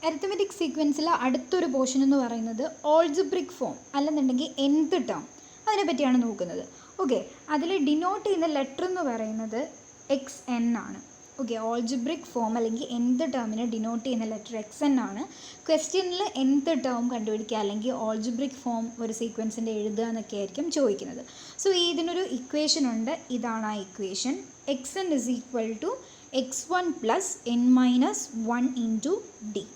Arithmetic സീക്വൻസിൽ അടുത്തൊരു portion എന്ന് പറയുന്നത് ഓൾജിബ്രിക് ഫോം അല്ലെന്നുണ്ടെങ്കിൽ nth ടേം അതിനെ പറ്റിയാണ് നോക്കുന്നത്. ഓക്കെ, അതിൽ ഡിനോട്ട് ചെയ്യുന്ന ലെറ്റർ എന്ന് പറയുന്നത് XN ആണ്. ഓക്കെ, ഓൾജിബ്രിക് ഫോം അല്ലെങ്കിൽ nth ടേമിനെ ഡിനോട്ട് ചെയ്യുന്ന ലെറ്റർ XN ആണ്. ക്വസ്റ്റ്യനിൽ nth ടേം കണ്ടുപിടിക്കുക അല്ലെങ്കിൽ ഓൾജിബ്രിക് ഫോം ഒരു സീക്വൻസിൻ്റെ എഴുതുക എന്നൊക്കെ ആയിരിക്കും ചോദിക്കുന്നത്. സോ ഇതിനൊരു ഇക്വേഷൻ ഉണ്ട്, ഇതാണ് ആ equation. XN is equal to x1 plus n minus 1 into d.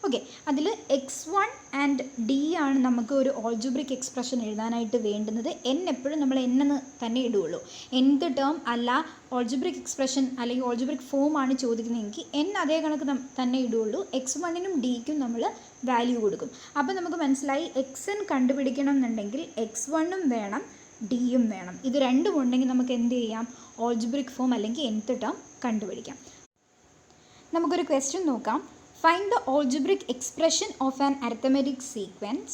Okay, അതിൽ x1 ആൻഡ് d ആണ് നമുക്ക് ഒരു ഓൾജിബ്രിക് എക്സ്പ്രഷൻ എഴുതാനായിട്ട് വേണ്ടുന്നത്. n എപ്പോഴും നമ്മൾ n എന്ന് തന്നെ ഇടുകയുള്ളൂ. nth ടേം അല്ല ഓൾജിബ്രിക് എക്സ്പ്രഷൻ അല്ലെങ്കിൽ ഓൾജിബ്രിക് ഫോം ആണ് ചോദിക്കുന്നതെങ്കിൽ n അതേ കണക്ക് തന്നെ ഇടുകയുള്ളൂ. x1നും ഡിക്കും നമ്മൾ വാല്യൂ കൊടുക്കും. അപ്പോൾ നമുക്ക് മനസ്സിലായി xn കണ്ടുപിടിക്കണം എന്നുണ്ടെങ്കിൽ x1ഉം വേണം ഡിയും വേണം. ഇത് രണ്ടും ഉണ്ടെങ്കിൽ നമുക്ക് എന്ത് ചെയ്യാം, ഓൾജിബ്രിക് ഫോം അല്ലെങ്കിൽ nth ടേം കണ്ടുപിടിക്കാം. നമുക്കൊരു ക്വസ്റ്റ്യൻ നോക്കാം. Find the algebraic expression of an arithmetic sequence.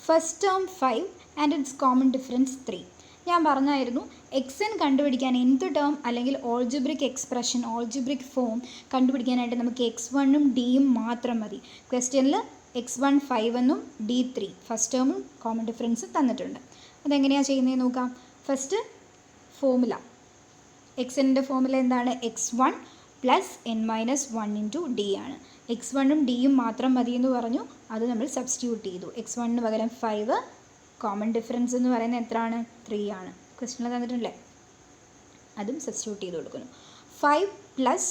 First term 5 and its common difference 3. ഞാൻ പറഞ്ഞായിരുന്നു xn കണ്ടുപിടിക്കാൻ nth ടേം അല്ലെങ്കിൽ ഓൾജിബ്രിക് എക്സ്പ്രഷൻ ഓൾജിബ്രിക് ഫോം കണ്ടുപിടിക്കാനായിട്ട് നമുക്ക് x1ഉം ഡിയും മാത്രം മതി. ക്വസ്റ്റ്യനിൽ x1 5 എന്നും d 3 ഫസ്റ്റ് ടേമും കോമൺ ഡിഫറൻസ് തന്നിട്ടുണ്ട്. അതെങ്ങനെയാണ് ചെയ്യുന്നത് നോക്കാം. ഫസ്റ്റ് ഫോമുല, xnൻ്റെ ഫോമുല എന്താണ്, x1 plus n minus 1 into D ആണ്. x1ഉം ഡിയും മാത്രം മതി എന്ന് പറഞ്ഞു, അത് നമ്മൾ സബ്സ്റ്റിറ്റ്യൂട്ട് ചെയ്തു. x1ന് പകരം 5, കോമൺ ഡിഫറൻസ് എന്ന് പറയുന്നത് എത്രയാണ്, 3 ആണ്. ക്വസ്റ്റ്യനിൽ തന്നിട്ടില്ലേ, അതും സബ്സ്റ്റിറ്റ്യൂട്ട് ചെയ്ത് കൊടുക്കുന്നു. 5 പ്ലസ്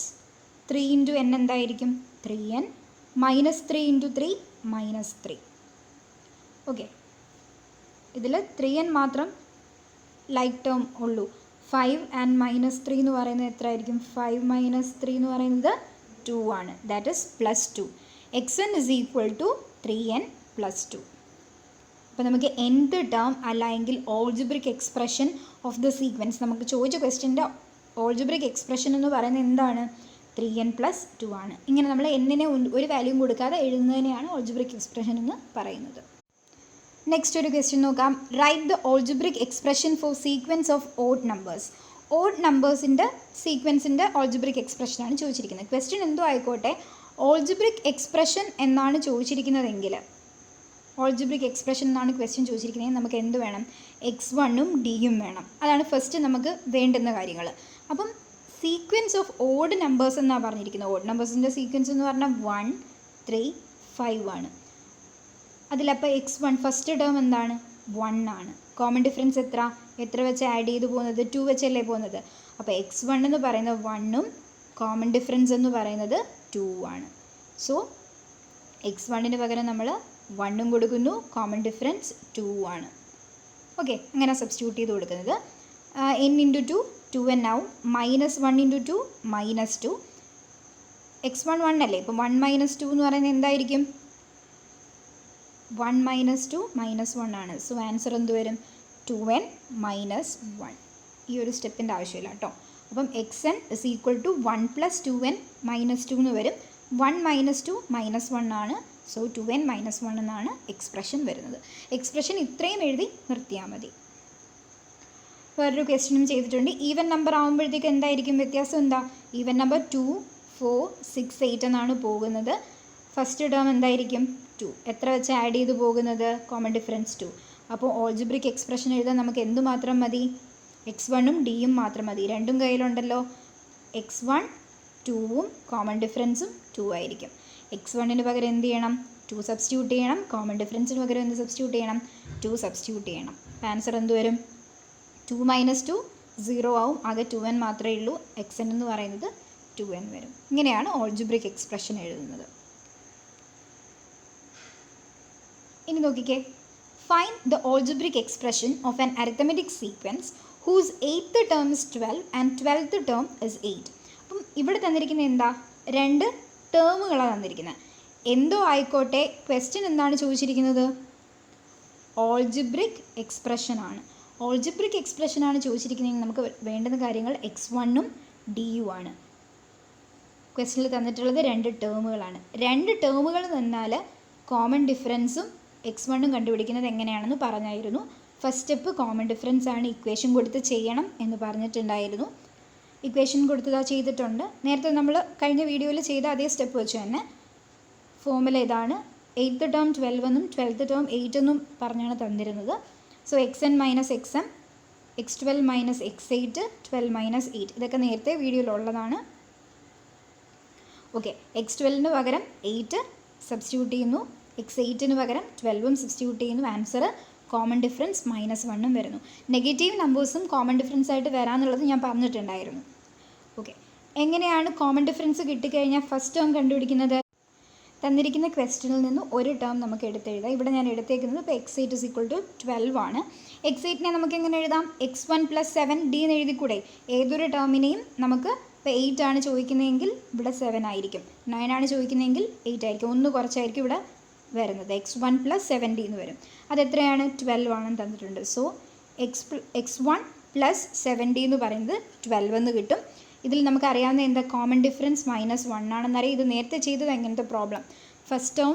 3 ഇൻറ്റു n എന്തായിരിക്കും, 3n minus 3 into 3 minus 3. Okay, ഇതിൽ 3n മാത്രം ലൈക്ക് ടേം ഉള്ളൂ. 5 ആൻഡ് മൈനസ് 3 എന്ന് പറയുന്നത് എത്ര ആയിരിക്കും, 5 മൈനസ് 3 എന്ന് പറയുന്നത് 2 ആണ്. That is plus 2. xn is equal to 3n plus 2. അപ്പോൾ നമുക്ക് nth ടേം അല്ലെങ്കിൽ algebraic expression of the sequence, നമുക്ക് ചോദിച്ച ക്വസ്റ്റ്യൻ്റെ ഓൾജിബ്രിക് എക്സ്പ്രഷൻ എന്ന് പറയുന്നത് എന്താണ്, 3n പ്ലസ് 2 ആണ്. ഇങ്ങനെ നമ്മൾ എന്നിനെ ഒരു വാല്യൂം കൊടുക്കാതെ എഴുതുന്നതിനെയാണ് ഓൾജിബ്രിക് എക്സ്പ്രഷൻ എന്ന് പറയുന്നത്. നെക്സ്റ്റ് ഒരു ക്വസ്റ്റ്യൻ നോക്കാം. Write the algebraic expression for sequence of odd numbers. Odd നമ്പേഴ്സിൻ്റെ സീക്വൻസിൻ്റെ ഓൾജിബ്രിക് എക്സ്പ്രഷനാണ് ചോദിച്ചിരിക്കുന്നത്. ക്വസ്റ്റ്യൻ എന്തോ ആയിക്കോട്ടെ, ഓൾജിബ്രിക് എക്സ്പ്രഷൻ എന്നാണ് ചോദിച്ചിരിക്കുന്നതെങ്കിൽ, ഓൾജിബ്രിക് എക്സ്പ്രഷൻ എന്നാണ് ക്വസ്റ്റ്യൻ ചോദിച്ചിരിക്കുന്നതെങ്കിൽ നമുക്ക് എന്ത് വേണം, x1ഉം ഡിയും വേണം. അതാണ് ഫസ്റ്റ് നമുക്ക് വേണ്ടുന്ന കാര്യങ്ങൾ. അപ്പം സീക്വൻസ് ഓഫ് ഓഡ് നമ്പേഴ്സ് എന്നാണ് പറഞ്ഞിരിക്കുന്നത്. ഓഡ് നമ്പേഴ്സിൻ്റെ സീക്വൻസ് എന്ന് പറഞ്ഞാൽ 1, 3, 5 ആണ്. അതിലപ്പോൾ x1 ഫസ്റ്റ് ടേം എന്താണ്, 1 ആണ്. കോമൺ ഡിഫറൻസ് എത്ര വെച്ച് ആഡ് ചെയ്ത് പോകുന്നത്, 2 വെച്ചല്ലേ പോകുന്നത്. അപ്പോൾ x1 എന്ന് പറയുന്നത് 1ഉം കോമൺ ഡിഫറൻസ് എന്ന് പറയുന്നത് 2 ആണ്. സോ x1ന് പകരം നമ്മൾ 1ഉം കൊടുക്കുന്നു, കോമൺ ഡിഫറൻസ് 2 ആണ്. ഓക്കെ, അങ്ങനെ സബ്സ്റ്റിറ്റ്യൂട്ട് ചെയ്ത് കൊടുക്കുന്നത്. n ഇൻറ്റു 2 2n ആവും. Minus 1 into 2 minus 2. x1 1 അല്ലേ, ഇപ്പോൾ 1 മൈനസ് 2 എന്ന് പറയുന്നത് എന്തായിരിക്കും, 1 മൈനസ് 2 മൈനസ് 1 ആണ്. സോ ആൻസർ എന്ത് വരും, 2n മൈനസ് 1. ഈ ഒരു സ്റ്റെപ്പിൻ്റെ ആവശ്യമില്ല കേട്ടോ. അപ്പം xn is equal to 1 plus 2n minus 2 എന്ന് വരും. 1 മൈനസ് 2 മൈനസ് 1 ആണ്. സോ 2n മൈനസ് 1 എന്നാണ് എക്സ്പ്രഷൻ വരുന്നത്. എക്സ്പ്രഷൻ ഇത്രയും എഴുതി നിർത്തിയാൽ മതി. വേറൊരു ക്വസ്റ്റ്യനും ചെയ്തിട്ടുണ്ട്. ഈവൻ നമ്പർ ആകുമ്പോഴത്തേക്ക് എന്തായിരിക്കും വ്യത്യാസം, എന്താ, ഈവൻ നമ്പർ 2, 4, 6, 8 എന്നാണ് പോകുന്നത്. ഫസ്റ്റ് ടേം എന്തായിരിക്കും, 2. എത്ര വെച്ച് ആഡ് ചെയ്ത് പോകുന്നത്, കോമൺ ഡിഫറൻസ് 2. അപ്പോൾ ഓൾജിബ്രിക് എക്സ്പ്രഷൻ എഴുതാൻ നമുക്ക് എന്ത് മാത്രം മതി, x1ഉം ഡിയും മാത്രം മതി. രണ്ടും കയ്യിലുണ്ടല്ലോ. x1 2ഉം കോമൺ ഡിഫറൻസും 2 ആയിരിക്കും. x1ന് പകരം എന്ത് ചെയ്യണം, 2 സബ്സ്റ്റിറ്റ്യൂട്ട് ചെയ്യണം. കോമൺ ഡിഫറൻസിന് പകരം എന്ത് സബ്സ്റ്റിറ്റ്യൂട്ട് ചെയ്യണം, 2 സബ്സ്റ്റിറ്റ്യൂട്ട് ചെയ്യണം. ആൻസർ എന്ത് വരും, 2 മൈനസ് 2 0 ആവും. ആകെ 2n മാത്രമേ ഉള്ളൂ. xn എന്ന് പറയുന്നത് 2n വരും. ഇങ്ങനെയാണ് ഓൾജിബ്രിക് എക്സ്പ്രഷൻ എഴുതുന്നത്. ഇനി നോക്കിക്കേ. Find the algebraic expression of an arithmetic sequence whose 8th term is 12 and 12th term is 8. അപ്പം ഇവിടെ തന്നിരിക്കുന്നത് എന്താ, 2 ടേമുകളാണ് തന്നിരിക്കുന്നത്. എന്തോ ആയിക്കോട്ടെ, ക്വസ്റ്റ്യൻ എന്താണ് ചോദിച്ചിരിക്കുന്നത്, ഓൾജിബ്രിക് എക്സ്പ്രഷൻ ആണ്. ഓൾജിബ്രിക് എക്സ്പ്രഷൻ ആണ് ചോദിച്ചിരിക്കുന്നതെങ്കിൽ നമുക്ക് വേണ്ടുന്ന കാര്യങ്ങൾ x1ഉം ഡിയും ആണ്. ക്വസ്റ്റ്യനിൽ തന്നിട്ടുള്ളത് 2 ടേമുകളാണ്. 2 ടേമുകൾ തന്നാൽ കോമൺ ഡിഫറൻസും x1ഉം കണ്ടുപിടിക്കുന്നത് എങ്ങനെയാണെന്ന് പറഞ്ഞായിരുന്നു. ഫസ്റ്റ് സ്റ്റെപ്പ് കോമൺ ഡിഫറൻസ് ആണ്, ഇക്വേഷൻ കൊടുത്ത് ചെയ്യണം എന്ന് പറഞ്ഞിട്ടുണ്ടായിരുന്നു. ഇക്വേഷൻ കൊടുത്തതാ ചെയ്തിട്ടുണ്ട്. നേരത്തെ നമ്മൾ കഴിഞ്ഞ വീഡിയോയിൽ ചെയ്ത അതേ സ്റ്റെപ്പ് വെച്ച് തന്നെ ഫോമുല ഇതാണ്. 8th ടേം 12 എന്നും 12th ടേം 8 എന്നും പറഞ്ഞാണ് തന്നിരുന്നത്. So xn minus xm, x12 minus x8, 12 minus 8 ഇതൊക്കെ നേരത്തെ വീഡിയോയിലുള്ളതാണ്. ഓക്കെ, x12 പകരം 8 സബ്സ്റ്റിറ്റ്യൂട്ട് ചെയ്യുന്നു, x8 പകരം 12 സബ്സ്റ്റിറ്റ്യൂട്ട് ചെയ്യുന്നു. ആൻസർ കോമൺ ഡിഫറൻസ് -1 വരുന്നു. നെഗറ്റീവ് നമ്പേഴ്സും കോമൺ ഡിഫറൻസ് ആയിട്ട് വരാമെന്നുള്ളത് ഞാൻ പറഞ്ഞിട്ടുണ്ടായിരുന്നു. ഓക്കെ, എങ്ങനെയാണ് കോമൺ ഡിഫറൻസ് കിട്ടിക്കഴിഞ്ഞാൽ ഫസ്റ്റ് ടേം കണ്ടുപിടിക്കുന്നത്? തന്നിരിക്കുന്ന ക്വസ്റ്റ്യനിൽ നിന്ന് ഒരു ടേം നമുക്ക് എടുത്തെഴുതാം. ഇവിടെ ഞാൻ എടുത്തേക്കുന്നത് ഇപ്പോൾ x8 = 12 ആണ്. x8നെ നമുക്ക് എങ്ങനെ എഴുതാം? x1 + 7d എന്ന് എഴുതിക്കൂടെ? ഏതൊരു ടേമിനെയും നമുക്ക് ഇപ്പോൾ 8 ആണ് ചോദിക്കുന്നതെങ്കിൽ ഇവിടെ 7 ആയിരിക്കും, 9 ആണ് ചോദിക്കുന്നതെങ്കിൽ 8 ആയിരിക്കും, ഒന്ന് കുറച്ചായിരിക്കും ഇവിടെ വരുന്നത്. x1 + 7d എന്ന് വരും. അതെത്രയാണ്? 12 ആണെന്ന് തന്നിട്ടുണ്ട്. സോ x1 + 7d എന്ന് പറയുന്നത് 12 എന്ന് കിട്ടും. ഇതിൽ നമുക്കറിയാവുന്ന എന്താ? Common difference -1 ആണെന്നറിയാം. ഇത് നേരത്തെ ചെയ്തത് എങ്ങനത്തെ പ്രോബ്ലം? ഫസ്റ്റ് ടേം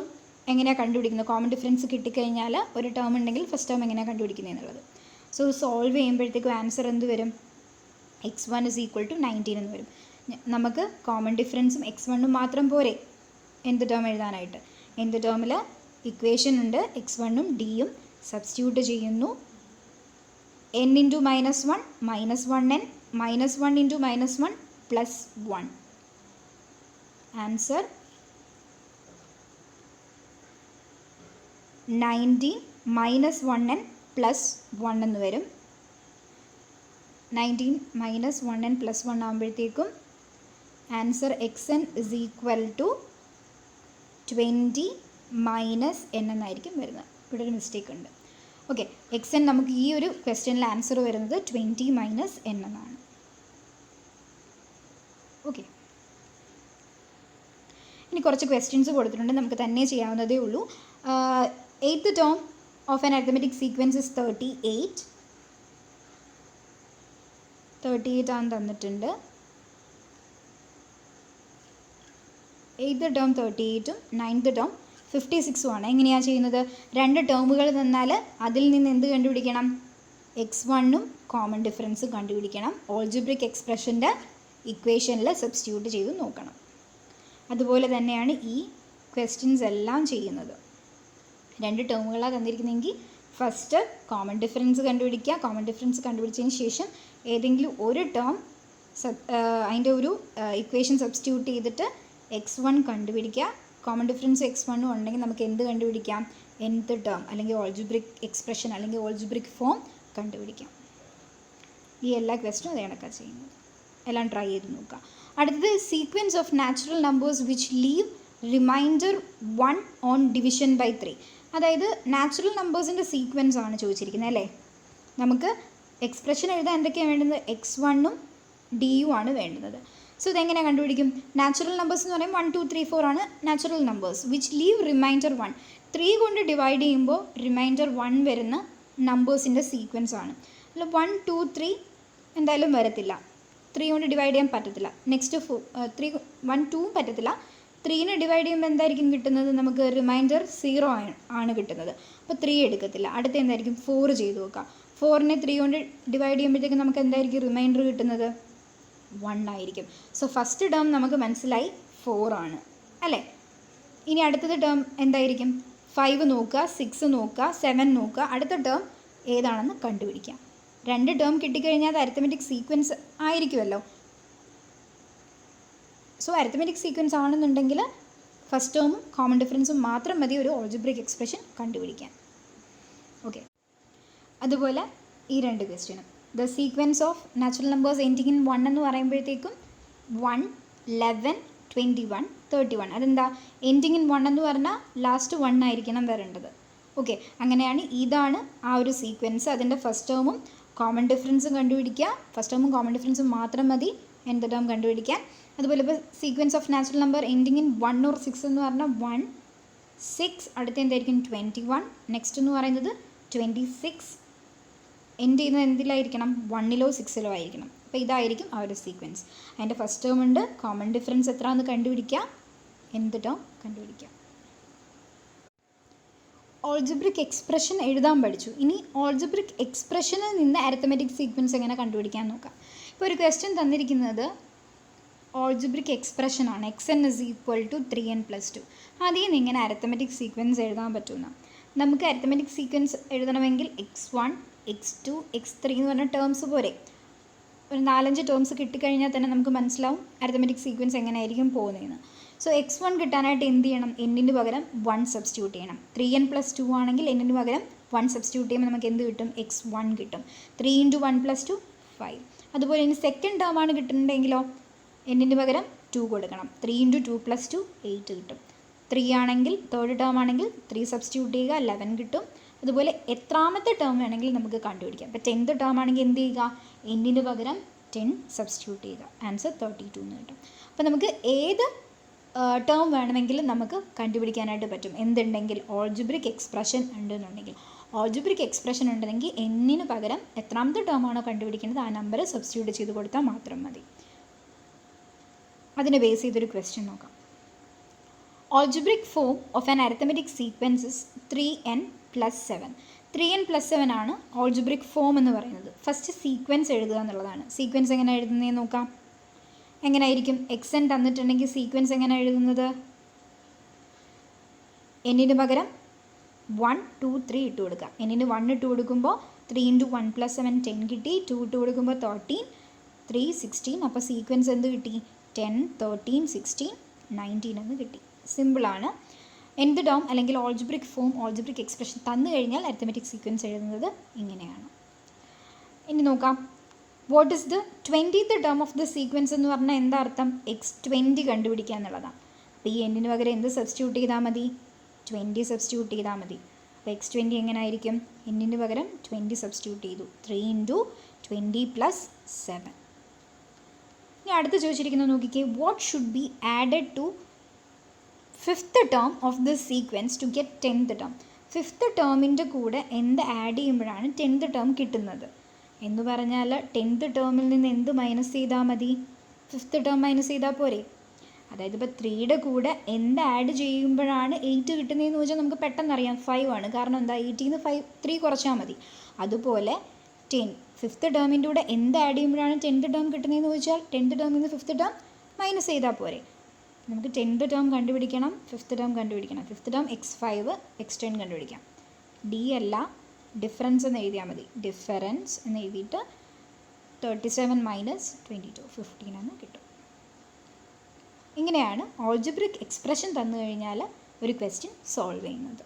എങ്ങനെയാണ് കണ്ടുപിടിക്കുന്നത്? കോമൺ ഡിഫറൻസ് കിട്ടിക്കഴിഞ്ഞാൽ ഒരു ടേം ഉണ്ടെങ്കിൽ ഫസ്റ്റ് ടേം എങ്ങനെയാണ് കണ്ടുപിടിക്കുന്നത് എന്നുള്ളത്. സോ സോൾവ് ചെയ്യുമ്പോഴത്തേക്കും ആൻസർ എന്ത് വരും? x1 = 19 എന്ന് വരും. നമുക്ക് കോമൺ ഡിഫറൻസും x1 മാത്രം പോരെ എന്ത് ടേം എഴുതാനായിട്ട്? എന്ത് ടേമിൽ ഇക്വേഷൻ ഉണ്ട്, x1ഉം d-യും സബ്സ്റ്റിറ്റ്യൂട്ട് ചെയ്യുന്നു. n × -1 -1n, -1 × -1 +1. ആൻസർ 19 -1n +1 എന്ന് വരും. 19 -1n +1 ആകുമ്പോഴത്തേക്കും ആൻസർ xn = 20 - n എന്നായിരിക്കും വരുന്നത്. ഇവിടെ ഒരു മിസ്റ്റേക്ക് ഉണ്ട്. ഓക്കെ, xn നമുക്ക് ഈ ഒരു ക്വസ്റ്റ്യനിൽ ആൻസർ വരുന്നത് 20 - n എന്നാണ്. ഓക്കെ, ഇനി കുറച്ച് ക്വസ്റ്റ്യൻസ് കൊടുത്തിട്ടുണ്ട്, നമുക്ക് തന്നെ ചെയ്യാവുന്നതേ ഉള്ളൂ. 8th term of an arithmetic sequence is 38 ആണ് തന്നിട്ടുണ്ട്. 8th ടേം 38ഉം 9th ടേം 56ഉം ആണ്. എങ്ങനെയാണ് ചെയ്യുന്നത്? രണ്ട് ടേമുകൾ തന്നാൽ അതിൽ നിന്ന് എന്ത് കണ്ടുപിടിക്കണം? x1ഉം കോമൺ ഡിഫറൻസ് കണ്ടുപിടിക്കണം. ഓൾജിബ്രിക് എക്സ്പ്രഷൻ്റെ ഇക്വേഷനിൽ സബ്സ്റ്റിറ്റ്യൂട്ട് ചെയ്ത് നോക്കണം. അതുപോലെ തന്നെയാണ് ഈ ക്വസ്റ്റ്യൻസ് എല്ലാം ചെയ്യുന്നത്. രണ്ട് ടേമുകളാണ് തന്നിരിക്കുന്നതെങ്കിൽ ഫസ്റ്റ് കോമൺ ഡിഫറൻസ് കണ്ടുപിടിക്കുക. കോമൺ ഡിഫറൻസ് കണ്ടുപിടിച്ചതിന് ശേഷം ഏതെങ്കിലും ഒരു ടേം അതിൻ്റെ ഒരു ഇക്വേഷൻ സബ്സ്റ്റിറ്റ്യൂട്ട് ചെയ്തിട്ട് x1 കണ്ടുപിടിക്കുക. കോമൺ ഡിഫറൻസ് x1 ഉണ്ടെങ്കിൽ നമുക്ക് എന്ത് കണ്ടുപിടിക്കാം? nth ടേം അല്ലെങ്കിൽ ഓൾജിബ്രിക് എക്സ്പ്രഷൻ അല്ലെങ്കിൽ ഓൾജിബ്രിക് ഫോം കണ്ടുപിടിക്കാം. ഈ എല്ലാ ക്വസ്റ്റ്യനും അതേ കണക്കാണ് ചെയ്യുന്നത്. എല്ലാം ട്രൈ ചെയ്ത് നോക്കുക. അടുത്തത് sequence of natural numbers which leave remainder 1 on division by 3. അതായത് നാച്ചുറൽ നമ്പേഴ്സിൻ്റെ സീക്വൻസ് ആണ് ചോദിച്ചിരിക്കുന്നത് അല്ലേ? നമുക്ക് എക്സ്പ്രഷൻ എഴുതാൻ എന്തൊക്കെയാണ് വേണ്ടുന്നത്? x1ഉം d-യും ആണ് വേണ്ടുന്നത്. സോ ഇതെങ്ങനെയാണ് കണ്ടുപിടിക്കും? നാച്ചുറൽ നമ്പേഴ്സ് എന്ന് പറയുമ്പോൾ 1 2 3 4 ആണ് natural numbers. Which leave remainder 1. 3 കൊണ്ട് ഡിവൈഡ് ചെയ്യുമ്പോൾ റിമൈൻഡർ 1 വരുന്ന നമ്പേഴ്സിൻ്റെ സീക്വൻസ് ആണ്. അല്ല 1 2 3 എന്തായാലും വരത്തില്ല, 3 കൊണ്ട് ഡിവൈഡ് ചെയ്യാൻ പറ്റത്തില്ല. നെക്സ്റ്റ് 3 1 2 പറ്റത്തില്ല. 3നെ ഡിവൈഡ് ചെയ്യുമ്പോൾ എന്തായിരിക്കും കിട്ടുന്നത്? നമുക്ക് റിമൈൻഡർ 0 ആണ് കിട്ടുന്നത്. അപ്പോൾ 3 എടുക്കത്തില്ല. അടുത്ത എന്തായിരിക്കും? 4 ചെയ്ത് നോക്കാം. 4നെ 3 കൊണ്ട് ഡിവൈഡ് ചെയ്യുമ്പോഴത്തേക്കും നമുക്ക് എന്തായിരിക്കും റിമൈൻഡർ കിട്ടുന്നത്? 1 ആയിരിക്കും. സോ ഫസ്റ്റ് ടേം നമുക്ക് മനസ്സിലായി 4 ആണ് അല്ലേ? ഇനി അടുത്തത് ടേം എന്തായിരിക്കും? 5 നോക്കുക, 6 നോക്കുക, 7 നോക്കുക. അടുത്ത ടേം ഏതാണെന്ന് കണ്ടുപിടിക്കാം. രണ്ട് ടേം കിട്ടിക്കഴിഞ്ഞാൽ അത് അരിത്തമെറ്റിക് സീക്വൻസ് ആയിരിക്കുമല്ലോ. സോ അരിത്തമെറ്റിക് സീക്വൻസ് ആണെന്നുണ്ടെങ്കിൽ ഫസ്റ്റ് ടേമും കോമൺ ഡിഫറൻസും മാത്രം മതി ഒരു ഓൾജിബ്രിക് എക്സ്പ്രഷൻ കണ്ടുപിടിക്കാൻ. ഓക്കെ, അതുപോലെ ഈ രണ്ട് ക്വസ്റ്റ്യനും the sequence of natural numbers ending in 1 എന്ന് പറയുമ്പോഴത്തേക്കും 1 11 21 31. അതെന്താ? എൻഡിങ് ഇൻ 1 എന്ന് പറഞ്ഞാൽ ലാസ്റ്റ് 1 ആയിരിക്കണം വരേണ്ടത്. ഓക്കെ, അങ്ങനെയാണ് ഇതാണ് ആ ഒരു സീക്വൻസ്. അതിൻ്റെ ഫസ്റ്റ് ടേമും കോമൺ ഡിഫറൻസും കണ്ടുപിടിക്കുക. ഫസ്റ്റ് ടേമും കോമൺ ഡിഫറൻസും മാത്രം മതി nth ടേം കണ്ടുപിടിക്കാൻ. അതുപോലെ ഇപ്പോൾ sequence of natural number ending in 1 or 6 എന്ന് പറഞ്ഞാൽ 1 6, അടുത്ത എന്തായിരിക്കും? 21. നെക്സ്റ്റ് എന്ന് പറയുന്നത് 26. എൻഡ് ചെയ്യുന്നത് എന്തിലായിരിക്കണം? 1ലോ 6ലോ ആയിരിക്കണം. അപ്പോൾ ഇതായിരിക്കും ആ ഒരു സീക്വൻസ്. അതിൻ്റെ ഫസ്റ്റ് ടേം ഉണ്ട്, കോമൺ ഡിഫറൻസ് എത്രയാണെന്ന് കണ്ടുപിടിക്കുക, nth ടേം കണ്ടുപിടിക്കുക. ഓൾജിബ്രിക് എക്സ്പ്രഷൻ എഴുതാൻ പഠിച്ചു. ഇനി ഓൾജിബ്രിക് എക്സ്പ്രഷനിൽ നിന്ന് അരിത്തമെറ്റിക് സീക്വൻസ് എങ്ങനെ കണ്ടുപിടിക്കാൻ നോക്കാം. ഇപ്പോൾ ഒരു ക്വസ്റ്റ്യൻ തന്നിരിക്കുന്നത് ഓൾജിബ്രിക് എക്സ്പ്രഷനാണ് X N is equal to 3n+2. അതിൽ നിന്ന് ഇങ്ങനെ അരിത്തമെറ്റിക് സീക്വൻസ് എഴുതാൻ പറ്റുന്ന നമുക്ക് അരിത്തമെറ്റിക് സീക്വൻസ് എഴുതണമെങ്കിൽ x1 x2 x3 എന്ന് പറഞ്ഞ ടേംസ് പോരെ. ഒരു 4-5 ടേംസ് കിട്ടിക്കഴിഞ്ഞാൽ തന്നെ നമുക്ക് മനസ്സിലാവും അരിത്തമെറ്റിക് സീക്വൻസ് എങ്ങനെയായിരിക്കും പോകുന്നതെന്ന്. സോ x1 കിട്ടാനായിട്ട് എന്ത് ചെയ്യണം? എന്നിന് പകരം 1 സബ്സ്റ്റിറ്റ്യൂട്ട് ചെയ്യണം. 3n+2 ആണെങ്കിൽ എന്നിന് പകരം 1 സബ്സ്റ്റിറ്റ്യൂട്ട് ചെയ്യുമ്പോൾ നമുക്ക് എന്ത് കിട്ടും? x1 കിട്ടും. 3 × 1+2 5. അതുപോലെ ഇനി സെക്കൻഡ് ടേം ആണ് കിട്ടുന്നുണ്ടെങ്കിലോ എന്നിന് പകരം 2 കൊടുക്കണം. 3 × 2+2 8 കിട്ടും. 3 ആണെങ്കിൽ തേർഡ് ടേം ആണെങ്കിൽ 3 സബ്സ്റ്റിറ്റ്യൂട്ട് ചെയ്യുക 11 കിട്ടും. അതുപോലെ എത്രാമത്തെ ടേം വേണമെങ്കിൽ നമുക്ക് കണ്ടുപിടിക്കാം. അപ്പോൾ 10th ടേം ആണെങ്കിൽ എന്ത് ചെയ്യുക? എന്നിന് പകരം 10 സബ്സ്റ്റിറ്റ്യൂട്ട് ചെയ്യുക. ആൻസർ 32 എന്ന് കിട്ടും. അപ്പോൾ നമുക്ക് ഏത് ടേം വേണമെങ്കിലും നമുക്ക് കണ്ടുപിടിക്കാനായിട്ട് പറ്റും. എന്തുണ്ടെങ്കിൽ? ഓൾജിബ്രിക് എക്സ്പ്രഷൻ ഉണ്ടെന്നുണ്ടെങ്കിൽ. ഓൾജിബ്രിക് എക്സ്പ്രഷൻ ഉണ്ടെങ്കിൽ എന്നിന് പകരം എത്രാമത്തെ ടേം ആണോ കണ്ടുപിടിക്കുന്നത് ആ നമ്പർ സബ്സ്റ്റിറ്റ്യൂട്ട് ചെയ്ത് കൊടുത്താൽ മാത്രം മതി. അതിനെ ബേസ് ചെയ്തൊരു ക്വസ്റ്റ്യൻ നോക്കാം. Algebraic form of an arithmetic sequence is 3n+7. 3n+7 ആണ് algebraic form എന്ന് പറയുന്നത്. ഫസ്റ്റ് സീക്വൻസ് എഴുതുക എന്നുള്ളതാണ്. സീക്വൻസ് എങ്ങനെ എഴുതുന്നതെന്ന് നോക്കാം. എങ്ങനെയായിരിക്കും? എക്സ് എൻ തന്നിട്ടുണ്ടെങ്കിൽ സീക്വൻസ് എങ്ങനെ എഴുതുന്നത്? എന്നിന് പകരം 1 2 3 ഇട്ട് കൊടുക്കുക. എന്നിന് 1 ഇട്ട് കൊടുക്കുമ്പോൾ 3 × 1+7 10 കിട്ടി. 2 ഇട്ട് കൊടുക്കുമ്പോൾ 13 3 16. അപ്പോൾ സീക്വൻസ് എന്ത് കിട്ടി? 10 13 16 19 എന്ന് കിട്ടി. സിമ്പിളാണ്. എന്ത് ടേം അല്ലെങ്കിൽ ഓൾജിബ്രിക് ഫോം ഓൾജിബ്രിക് എക്സ്പ്രഷൻ തന്നു കഴിഞ്ഞാൽ അരിത്തമെറ്റിക് സീക്വൻസ് എഴുതുന്നത് ഇങ്ങനെയാണ്. ഇനി നോക്കാം. What is the 20th term of the sequence എന്ന് പറഞ്ഞാൽ എന്താ അർത്ഥം? x20 കണ്ടുപിടിക്കുക എന്നുള്ളതാണ്. അപ്പോൾ ഈ എന്നിന് പകരം എന്ത് സബ്സ്റ്റിറ്റ്യൂട്ട് ചെയ്താൽ മതി? 20 സബ്സ്റ്റിറ്റ്യൂട്ട് ചെയ്താൽ മതി. അപ്പോൾ x20 എങ്ങനെ ആയിരിക്കും? എന്നിന് പകരം 20 സബ്സ്റ്റിറ്റ്യൂട്ട് ചെയ്തു. 3 × 20+7. ഇനി അടുത്ത് ചോദിച്ചിരിക്കുന്നത് നോക്കിക്കേ. What should be added to 5th term of the sequence to get 10th term? 5th ടേമിൻ്റെ കൂടെ എന്ത് ആഡ് ചെയ്യുമ്പോഴാണ് 10th ടേം കിട്ടുന്നത് എന്ന് പറഞ്ഞാൽ 10th ടേമിൽ നിന്ന് എന്ത് മൈനസ് ചെയ്താൽ മതി? 5th ടേം മൈനസ് ചെയ്താൽ പോരെ. അതായത് ഇപ്പോൾ 3യുടെ കൂടെ എന്ത് ആഡ് ചെയ്യുമ്പോഴാണ് 8 കിട്ടുന്നതെന്ന് ചോദിച്ചാൽ നമുക്ക് പെട്ടെന്ന് അറിയാം 5 ആണ്. കാരണം എന്താ? 8 ന്ന് 3 കുറച്ചാൽ മതി. അതുപോലെ 10 5th ടേമിൻ്റെ കൂടെ എന്ത് ആഡ് ചെയ്യുമ്പോഴാണ് 10th ടേം കിട്ടുന്നതെന്ന് ചോദിച്ചാൽ 10th ടേമിൽ നിന്ന് 5th ടേം മൈനസ് ചെയ്താൽ പോരെ. നമുക്ക് 10th ടേം കണ്ടുപിടിക്കണം, 5th ടേം കണ്ടുപിടിക്കണം. 5th ടേം x5 x10 കണ്ടുപിടിക്കാം. ഡി അല്ല ഡിഫറൻസ് എന്ന് എഴുതിയാൽ മതി. ഡിഫറൻസ് എന്ന് എഴുതിയിട്ട് 37 - 22 15 എന്ന് കിട്ടും. ഇങ്ങനെയാണ് ഓൾജിബ്രിക് എക്സ്പ്രഷൻ തന്നു കഴിഞ്ഞാൽ ഒരു ക്വസ്റ്റ്യൻ സോൾവ് ചെയ്യുന്നത്.